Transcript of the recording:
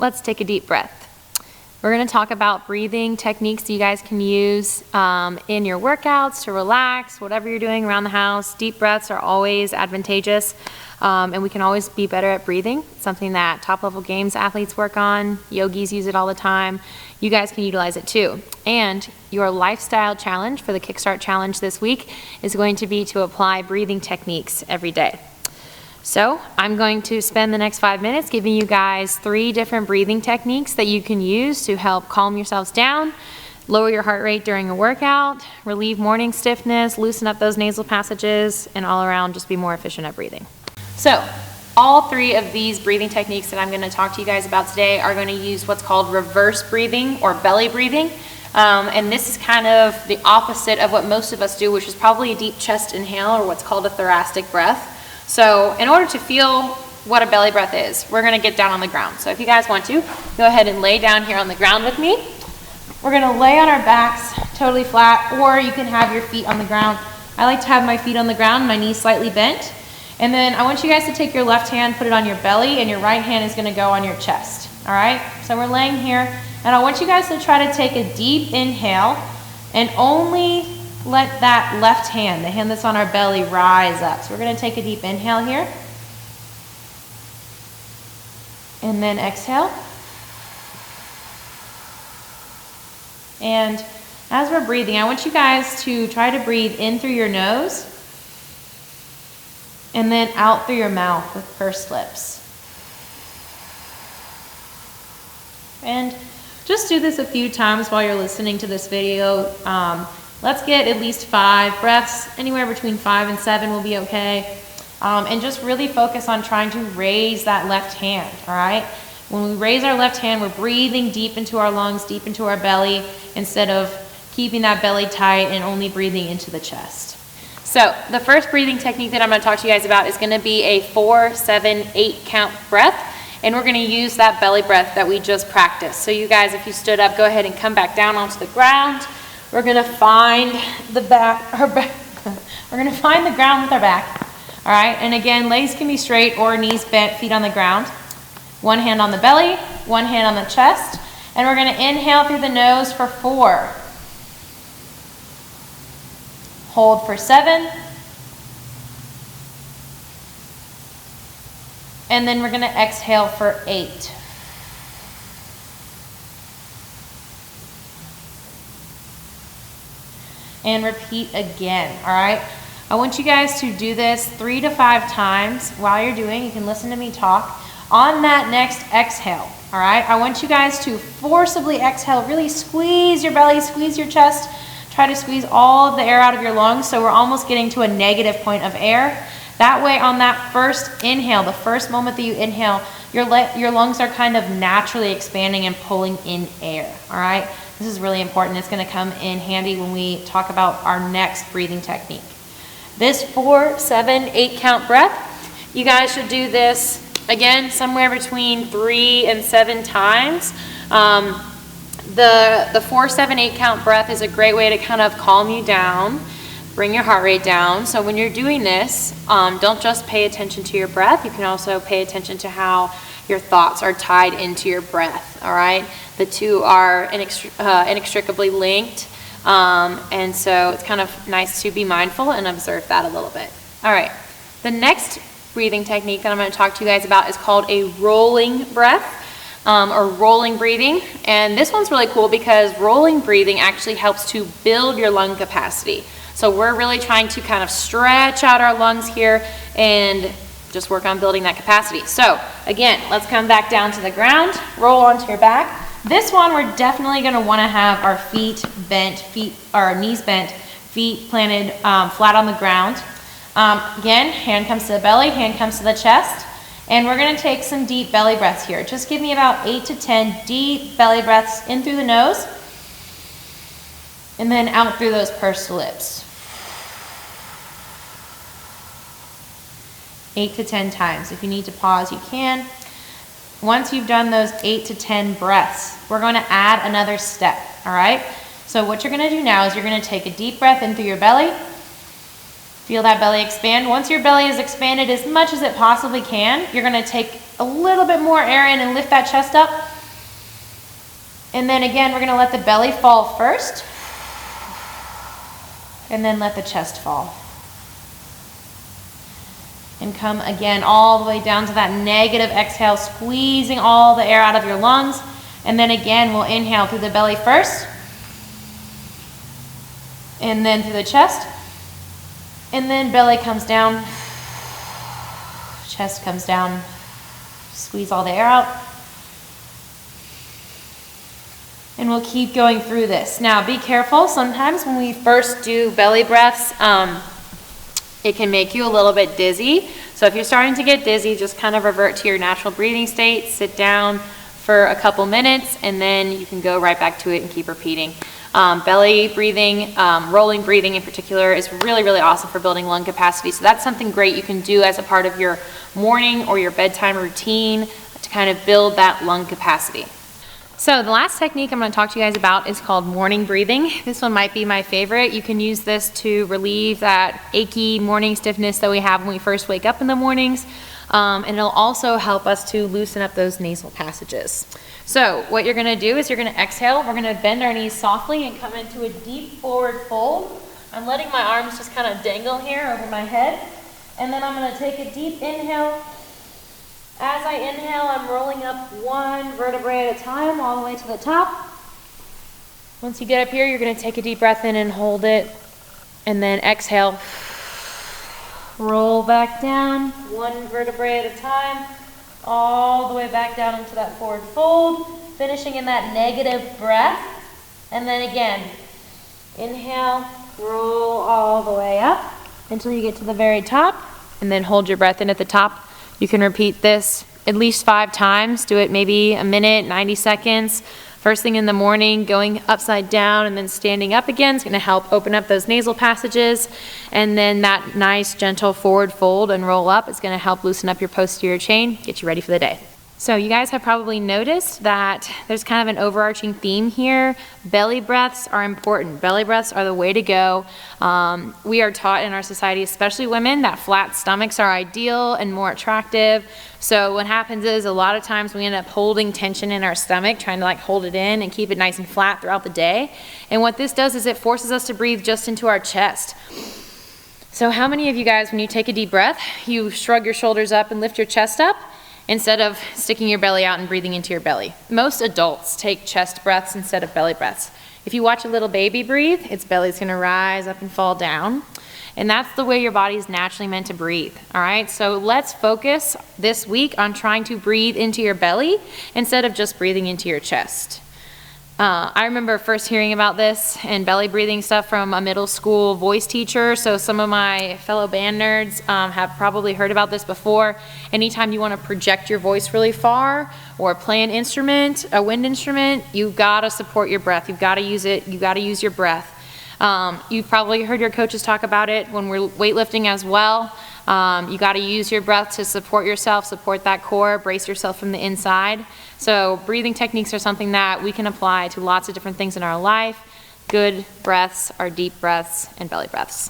let's take a deep breath. We're going to talk about breathing techniques you guys can use in your workouts to relax, whatever you're doing around the house. Deep breaths are always advantageous, and we can always be better at breathing. It's something that top-level games athletes work on. Yogis use it all the time. You guys can utilize it too. And your lifestyle challenge for the Kickstart Challenge this week is going to be to apply breathing techniques every day. So I'm going to spend the next 5 minutes giving you guys 3 different breathing techniques that you can use to help calm yourselves down, lower your heart rate during a workout, relieve morning stiffness, loosen up those nasal passages, and all around just be more efficient at breathing. So all 3 of these breathing techniques that I'm going to talk to you guys about today are going to use what's called reverse breathing or belly breathing. And this is kind of the opposite of what most of us do, which is probably a deep chest inhale or what's called a thoracic breath. So in order to feel what a belly breath is, we're going to get down on the ground. So if you guys want to, go ahead and lay down here on the ground with me. We're going to lay on our backs totally flat, or you can have your feet on the ground. I like to have my feet on the ground, my knees slightly bent. And then I want you guys to take your left hand, put it on your belly, and your right hand is going to go on your chest. All right? So we're laying here, and I want you guys to try to take a deep inhale and only let that left hand, the hand that's on our belly, rise up. So we're going to take a deep inhale here. And then exhale. And as we're breathing, I want you guys to try to breathe in through your nose and then out through your mouth with pursed lips. And just do this a few times while you're listening to this video. Let's get at least 5 breaths. Anywhere between 5 and 7 will be okay. And just really focus on trying to raise that left hand, all right? When we raise our left hand, we're breathing deep into our lungs, deep into our belly, instead of keeping that belly tight and only breathing into the chest. So the first breathing technique that I'm going to talk to you guys about is going to be a 4, 7, 8 count breath. And we're going to use that belly breath that we just practiced. So you guys, if you stood up, go ahead and come back down onto the ground. We're going to find the we're going to find the ground with our back. All right, and again, legs can be straight or knees bent, feet on the ground. One hand on the belly, one hand on the chest. And we're going to inhale through the nose for 4. Hold for 7. And then we're going to exhale for 8. And repeat again, all right? I want you guys to do this 3 to 5 times while you're doing. You can listen to me talk. On that next exhale, all right? I want you guys to forcibly exhale. Really squeeze your belly, squeeze your chest. Try to squeeze all of the air out of your lungs so we're almost getting to a negative point of air. That way, on that first inhale, the first moment that you inhale, your lungs are kind of naturally expanding and pulling in air, all right? This is really important. It's going to come in handy when we talk about our next breathing technique. This 4, 7, 8 count breath, you guys should do this, again, somewhere between 3 and 7 times. The 4, 7, 8 count breath is a great way to kind of calm you down, bring your heart rate down. So when you're doing this, don't just pay attention to your breath. You can also pay attention to how your thoughts are tied into your breath, all right? The two are inextricably linked, and so it's kind of nice to be mindful and observe that a little bit. All right, the next breathing technique that I'm going to talk to you guys about is called a rolling breath, or rolling breathing. And this one's really cool because rolling breathing actually helps to build your lung capacity. So we're really trying to kind of stretch out our lungs here and just work on building that capacity. So again, let's come back down to the ground, roll onto your back. This one, we're definitely going to want to have our feet bent, our knees bent, feet planted flat on the ground. Again, hand comes to the belly, hand comes to the chest. And we're going to take some deep belly breaths here. Just give me about 8 to 10 deep belly breaths in through the nose. And then out through those pursed lips. 8 to 10 times. If you need to pause, you can. Once you've done those 8 to 10 breaths, we're going to add another step, all right? So what you're going to do now is you're going to take a deep breath in through your belly. Feel that belly expand. Once your belly is expanded as much as it possibly can, you're going to take a little bit more air in and lift that chest up. And then again, we're gonna let the belly fall first, and then let the chest fall. And come again all the way down to that negative exhale, squeezing all the air out of your lungs. And then again, we'll inhale through the belly first, and then through the chest. And then belly comes down, chest comes down, squeeze all the air out. And we'll keep going through this. Now be careful, sometimes when we first do belly breaths, it can make you a little bit dizzy. So if you're starting to get dizzy, just kind of revert to your natural breathing state, sit down for a couple minutes, and then you can go right back to it and keep repeating. Belly breathing, rolling breathing in particular, is really, really awesome for building lung capacity. So that's something great you can do as a part of your morning or your bedtime routine to kind of build that lung capacity. So the last technique I'm going to talk to you guys about is called morning breathing. This one might be my favorite. You can use this to relieve that achy morning stiffness that we have when we first wake up in the mornings. And it'll also help us to loosen up those nasal passages. So what you're going to do is you're going to exhale. We're going to bend our knees softly and come into a deep forward fold. I'm letting my arms just kind of dangle here over my head. And then I'm going to take a deep inhale. As I inhale, I'm rolling up one vertebrae at a time all the way to the top. Once you get up here, you're going to take a deep breath in and hold it. And then exhale. Roll back down, one vertebrae at a time, all the way back down into that forward fold, finishing in that negative breath. And then again, inhale, roll all the way up until you get to the very top, and then hold your breath in at the top. You can repeat this at least 5 times. Do it maybe a minute, 90 seconds. First thing in the morning, going upside down and then standing up again is going to help open up those nasal passages. And then that nice, gentle forward fold and roll up is going to help loosen up your posterior chain, get you ready for the day. So you guys have probably noticed that there's kind of an overarching theme here. Belly breaths are important. Belly breaths are the way to go. We are taught in our society, especially women, that flat stomachs are ideal and more attractive. So what happens is a lot of times we end up holding tension in our stomach, trying to like hold it in and keep it nice and flat throughout the day. And what this does is it forces us to breathe just into our chest. So how many of you guys, when you take a deep breath, you shrug your shoulders up and lift your chest up instead of sticking your belly out and breathing into your belly? Most adults take chest breaths instead of belly breaths. If you watch a little baby breathe, its belly's gonna rise up and fall down. And that's the way your body's naturally meant to breathe, all right? So let's focus this week on trying to breathe into your belly instead of just breathing into your chest. I remember first hearing about this and belly breathing stuff from a middle school voice teacher. So some of my fellow band nerds have probably heard about this before. Anytime you want to project your voice really far or play an instrument, a wind instrument, you've got to support your breath. You've got to use it. You've got to use your breath. You've probably heard your coaches talk about it when we're weightlifting as well. You got to use your breath to support yourself, support that core, brace yourself from the inside. So breathing techniques are something that we can apply to lots of different things in our life. Good breaths are deep breaths and belly breaths.